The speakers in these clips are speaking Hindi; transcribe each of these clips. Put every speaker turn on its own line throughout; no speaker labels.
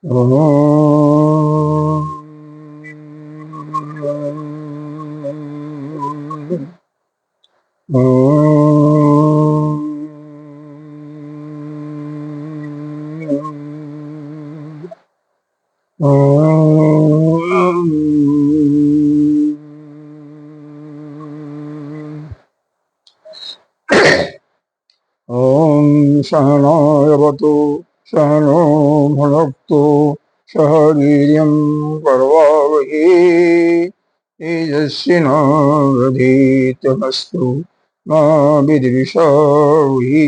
ओम सहनावतु सहनो भुनक्तु सह वीर्यं करवावहै तेजस्विनावधीतमस्तु मा विद्विषावहै।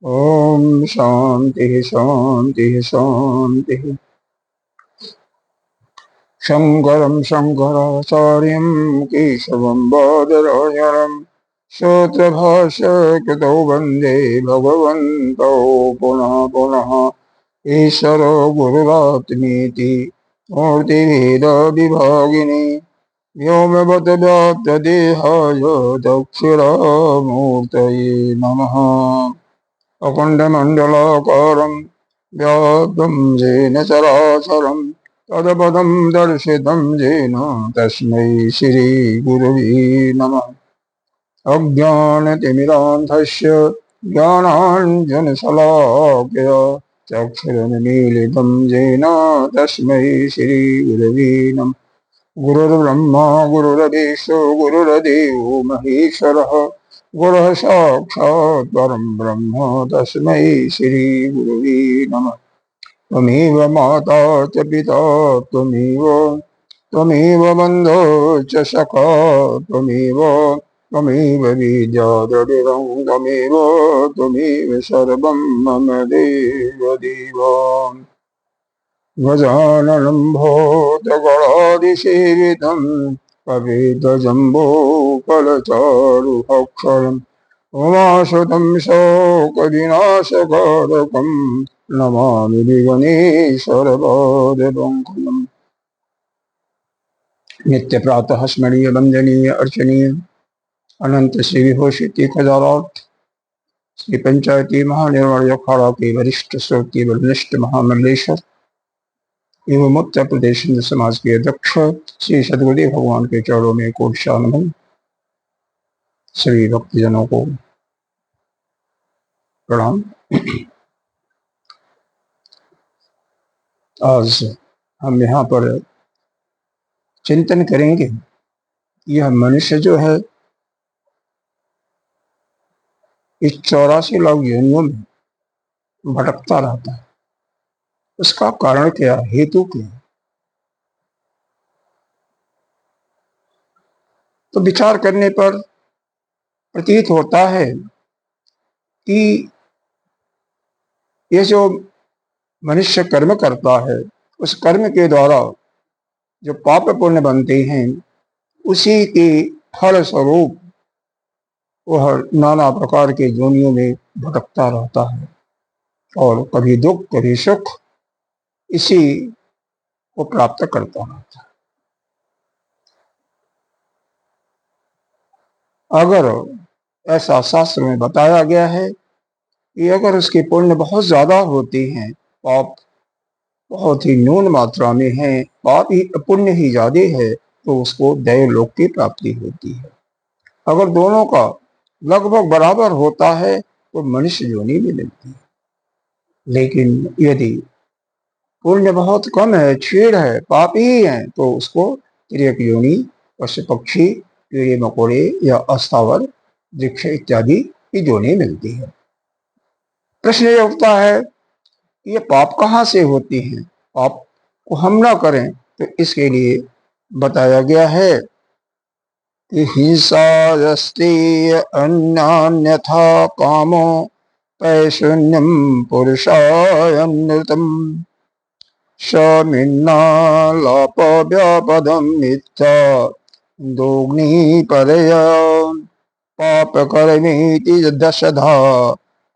ओम शांति शांति शांति। शंकरं शंकराचार्यं केशवं बादरायणं सूत्रभाष्यकृतौ वन्दे भगवन्तौ पुनः पुनः। ईश्वरो गुरुरात्मेति मूर्तिभेदविभागिने व्योमवद्व्याप्तदेहाय दक्षिणामूर्तये नमः। अखण्डमण्डलाकारं व्याप्तं येन चराचरं तत्पदं दर्शितं येन तस्मै श्रीगुरवे नमः। अज्ञानतिमिरान्धस्य ज्ञानाञ्जनशलाकया चक्षुरुन्मीलितं येन तस्मै श्रीगुरवे नमः। गुरुर्ब्रह्मा गुरुर्विष्णु गुरुर्देवो महेश्वरः गुरुः साक्षात् परं ब्रह्म तस्मै श्रीगुरवे नमः। त्वमेव माता च पिता त्वमेव बन्धो च सखा त्वमेव विद्याद्रविणं त्वमेव सर्वं मम देवदेव। गजाननं भूतगणाधिसेवितं कपितजम्बूफलचारुभक्षणम् उमासुतं शोकविनाशकारकं नमामि विघ्नेश्वरपादपङ्कजम्। नित्य प्रातः स्मरणीय वंदनीय अर्चनीय अनंत श्री विभूषित 1008 श्री पंचायती महानिर्वाण अखाड़ा के वरिष्ठ श्रोती वरिष्ठ महामंडलेश्वर एवं उत्तर प्रदेश हिंदू समाज के अध्यक्ष श्री सदगुरुदेव भगवान के चरणों में कोटि नमन। सभी भक्तजनों को प्रणाम। आज हम यहाँ पर चिंतन करेंगे, यह मनुष्य जो है इस 84 लाख योनियों में भटकता रहता है, उसका कारण क्या, हेतु क्या। तो विचार करने पर प्रतीत होता है कि ये जो मनुष्य कर्म करता है, उस कर्म के द्वारा जो पाप पुण्य बनते हैं, उसी के फल स्वरूप वह नाना प्रकार के योनियों में भटकता रहता है और कभी दुख कभी सुख इसी को प्राप्त करता रहता है। अगर ऐसा शास्त्र में बताया गया है कि अगर उसके पुण्य बहुत ज्यादा होते हैं, पाप बहुत ही न्यून मात्रा में है, पाप ही पुण्य ही ज्यादा है, तो उसको देवलोक की प्राप्ति होती है। अगर दोनों का लगभग बराबर होता है तो मनुष्य योनि भी मिलती है। लेकिन यदि पुण्य बहुत कम है, छीड़ है, पापी ही है, तो उसको तिर्यक योनि, पशु पक्षी, कीड़े मकोड़े या अस्थावर वृक्ष इत्यादि की योनि मिलती है। प्रश्न ये उठता है कि ये पाप कहाँ से होती हैं, पाप को हम ना करें, तो इसके लिए बताया गया है कि हिंसास्ते अन्यान्यथा कामो पैशून्यम पुरुषायनृतम समिन्नालापव्यापदं मिथ्या दोग्नि परया पापकर्मेति दशधा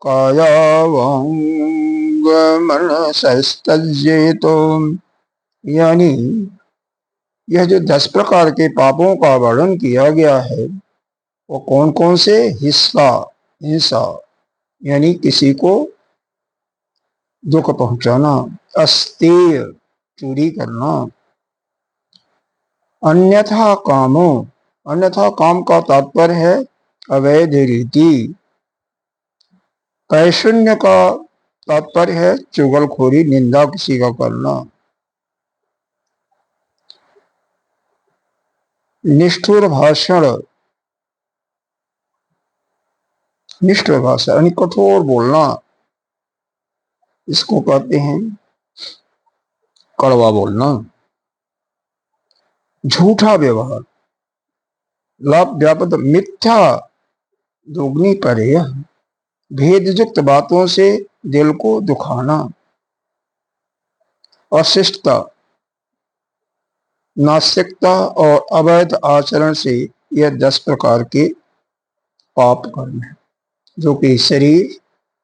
कायावांगमनसस्तज्जेतो। यानी यह जो 10 प्रकार के पापों का वर्णन किया गया है, वो कौन कौन से। हिंसा यानी किसी को दुख पहुंचाना, अस्तेय चोरी करना। अन्यथा कामो, अन्यथा काम का तात्पर्य है अवैध रीति। कैशून्य का तात्पर्य है चुगलखोरी, निंदा किसी का करना। निष्ठुर भाषण, निष्ठुर भाषा यानी कठोर बोलना, इसको कहते हैं कड़वा बोलना। झूठा व्यवहार, लाभ व्यापद मिथ्या दोगुनी परेह, भेदयुक्त बातों से दिल को दुखाना। अशिष्टता, नास्तिकता और अवैध आचरण से यह 10 प्रकार के पाप कर्म है जो कि शरीर,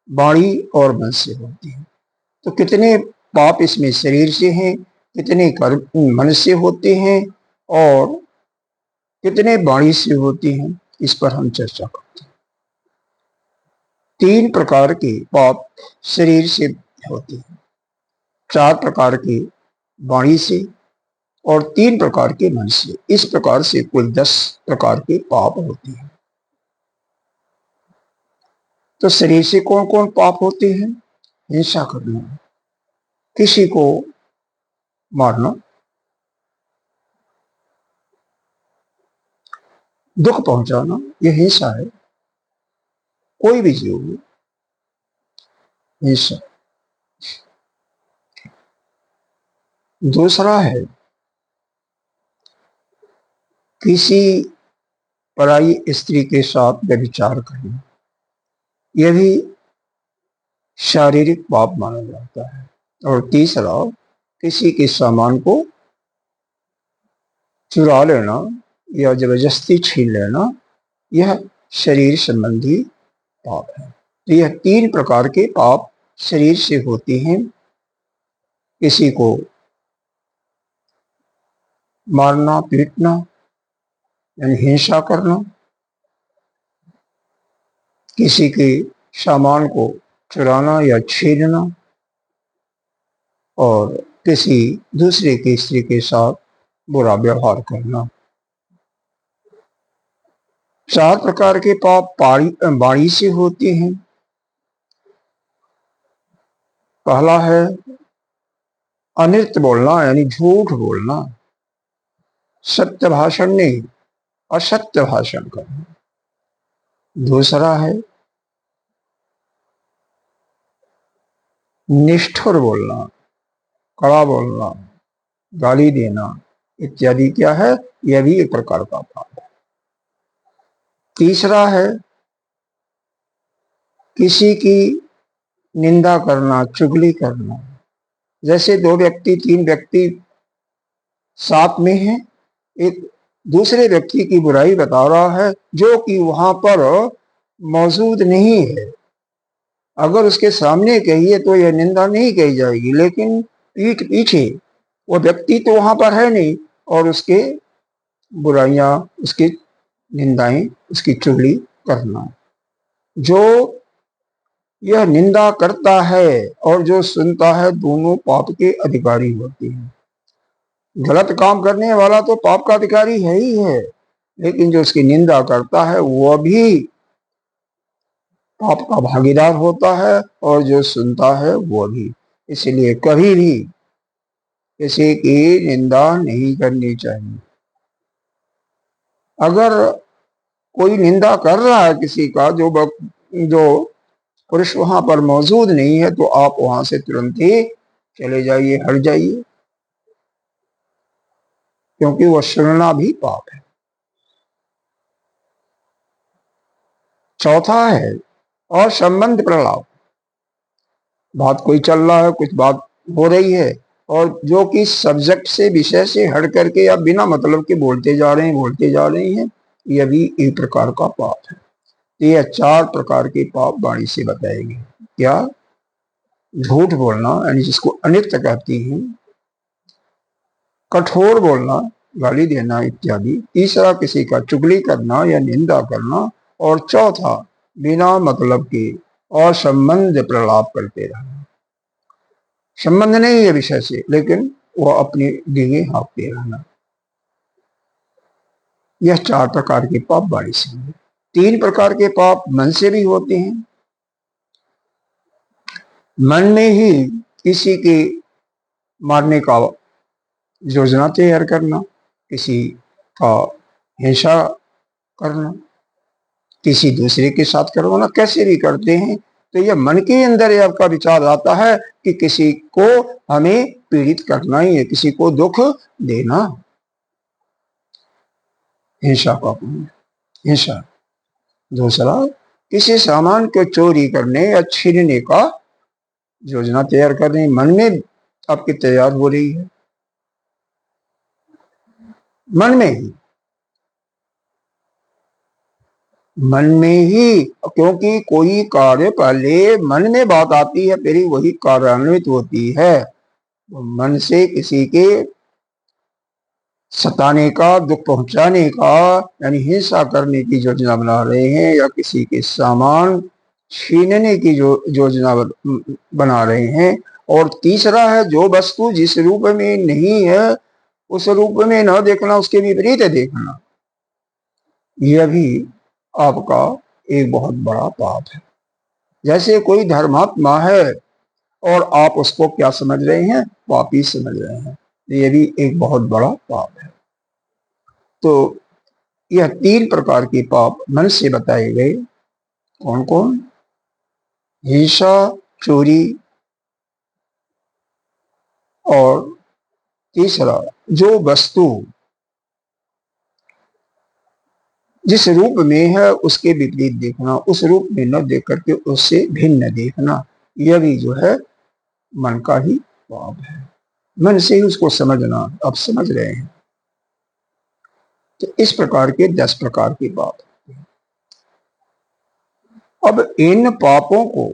वाणी और मन से होती है। तो कितने पाप इसमें शरीर से हैं, कितने कर्म मन से होते हैं और कितने वाणी से होती हैं, इस पर हम चर्चा करते हैं। 3 प्रकार के पाप शरीर से होते हैं, 4 प्रकार के वाणी से और 3 प्रकार के मन से। इस प्रकार से कुल 10 प्रकार के पाप होते हैं। तो शरीर से कौन कौन पाप होते हैं? हिंसा करना, किसी को मारना, दुख पहुंचाना, यह हिंसा है। कोई भी जीव हो, हिंसा। दूसरा है किसी पराई स्त्री के साथ व्यभिचार करना, यह भी शारीरिक पाप माना जाता है। और तीसरा किसी के सामान को चुरा लेना या जबरदस्ती छीन लेना, यह शरीर संबंधी पाप है। तो यह 3 प्रकार के पाप शरीर से होते हैं। किसी को मारना, पीटना यानी हिंसा करना, किसी के सामान को चुराना या छीनना, और किसी दूसरे की स्त्री के साथ बुरा व्यवहार करना। 4 प्रकार के पाप वाणी से होते हैं। पहला है अनित बोलना यानी झूठ बोलना, सत्य भाषण नहीं, असत्य भाषण करना। दूसरा है निष्ठुर बोलना, कड़ा बोलना, गाली देना इत्यादि क्या है, यह भी एक प्रकार का पाप है। तीसरा है किसी की निंदा करना, चुगली करना। जैसे 2 व्यक्ति 3 व्यक्ति साथ में हैं, एक दूसरे व्यक्ति की बुराई बता रहा है जो कि वहां पर मौजूद नहीं है। अगर उसके सामने कहिए तो यह निंदा नहीं कही जाएगी, लेकिन पीठ पीछे वो व्यक्ति तो वहां पर है नहीं और उसके बुराइयां, उसकी निंदाएं, उसकी चुगली करना। जो यह निंदा करता है और जो सुनता है, दोनों पाप के अधिकारी होते हैं। गलत काम करने वाला तो पाप का अधिकारी है ही है, लेकिन जो उसकी निंदा करता है वह भी पाप का भागीदार होता है और जो सुनता है वह भी। इसलिए कभी भी किसी की निंदा नहीं करनी चाहिए। अगर कोई निंदा कर रहा है किसी का, जो पुरुष वहां पर मौजूद नहीं है, तो आप वहां से तुरंत ही चले जाइए, हट जाइए, क्योंकि वह सुनना भी पाप है। चौथा है और संबंध प्रलाप। बात कोई चल रहा है, कुछ बात हो रही है और जो कि सब्जेक्ट से, विषय से हट करके या बिना मतलब के बोलते जा रहे हैं, यह भी एक प्रकार का पाप है। ये 4 प्रकार के पाप वाणी से बताए गए। क्या? झूठ बोलना यानी जिसको अनित्य कहती हैं, कठोर बोलना, गाली देना इत्यादि। तीसरा किसी का चुगली करना या निंदा करना, और चौथा बिना मतलब के और संबंध प्रलाप करते रहना। संबंध नहीं है विषय से, लेकिन वो अपने डिंगे हाँकते रहना। यह 4 प्रकार के पाप वाणी से हैं। 3 प्रकार के पाप मन से भी होते हैं। मन में ही किसी के मारने का योजना तैयार करना, किसी का हिंसा करना, किसी दूसरे के साथ करवाना, कैसे भी करते हैं। तो यह मन के अंदर आपका विचार आता है कि किसी को हमें पीड़ित करना ही है, किसी को दुख देना। हिंसा का हिंसा। दूसरा, किसी सामान को चोरी करने या छीनने का योजना तैयार करने, मन में आपकी तैयार हो रही है, मन में ही, मन में ही, क्योंकि कोई कार्य पहले मन में बात आती है, फिर वही कार्यान्वित होती है। मन से किसी के सताने का, दुख पहुंचाने का, यानी हिंसा करने की योजना बना रहे हैं, या किसी के सामान छीनने की योजना बना रहे हैं। और तीसरा है, जो वस्तु जिस रूप में नहीं है उस रूप में न देखना, उसके विपरीत देखना। यह भी आपका एक बहुत बड़ा पाप है। जैसे कोई धर्मात्मा है और आप उसको क्या समझ रहे हैं? पापी समझ रहे हैं। यह भी एक बहुत बड़ा पाप है। तो यह 3 प्रकार के पाप मन से बताए गए। कौन कौन? हिंसा, चोरी, और तीसरा, जो वस्तु जिस रूप में है उसके विपरीत देखना, उस रूप में न देख करके उससे भिन्न देखना। यह भी जो है मन का ही पाप है। मन से ही उसको समझना, आप समझ रहे हैं। तो इस प्रकार के 10 प्रकार के पाप। अब इन पापों को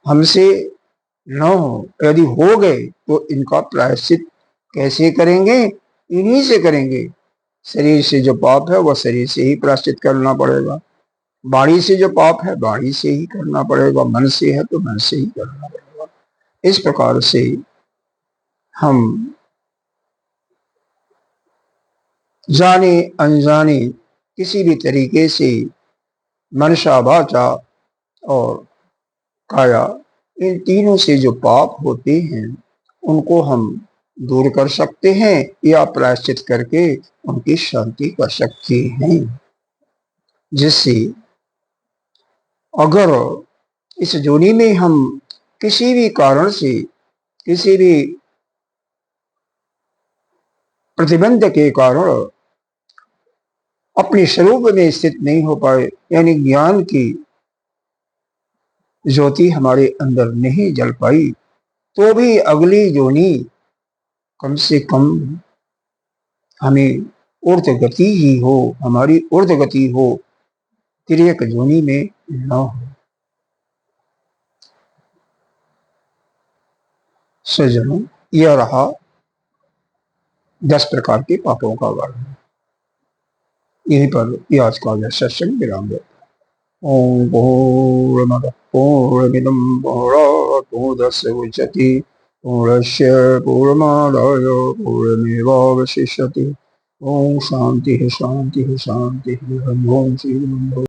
हमसे न हो, यदि हो गए तो इनका प्रायश्चित कैसे करेंगे? इन्हीं से करेंगे। शरीर से जो पाप है वह शरीर से ही प्रायश्चित करना पड़ेगा। वाणी से जो पाप है वाणी से ही करना पड़ेगा। मन से है तो मन से ही करना पड़ेगा। इस प्रकार से हम जाने अनजाने किसी भी तरीके से मनसा, वाचा और काया, इन तीनों से जो पाप होते हैं उनको हम दूर कर सकते हैं या प्रायश्चित करके उनकी शांति कर सकते हैं। जिससे अगर इस जोनी में हम किसी भी कारण से, किसी भी प्रतिबंध के कारण अपने स्वरूप में स्थित नहीं हो पाए, यानी ज्ञान की ज्योति हमारे अंदर नहीं जल पाई, तो भी अगली जोनी कम से कम हमें ऊर्ध्व गति ही हो, हमारी ऊर्ध्व गति हो, तिर्यक जोनी में न हो। सज्जनों, यह रहा 10 प्रकार के पापों का वर्णन। यहीं पर आज का यह सत्संग विराम देता है। ओम पूर्णमदः पूर्णमिदं पूर्णात् पूर्णस्य मुच्यते पूर्णस्य पूर्णमादाय पूर्णमेवावशिष्यते। ओम शांति शांति शांति। ओम श्री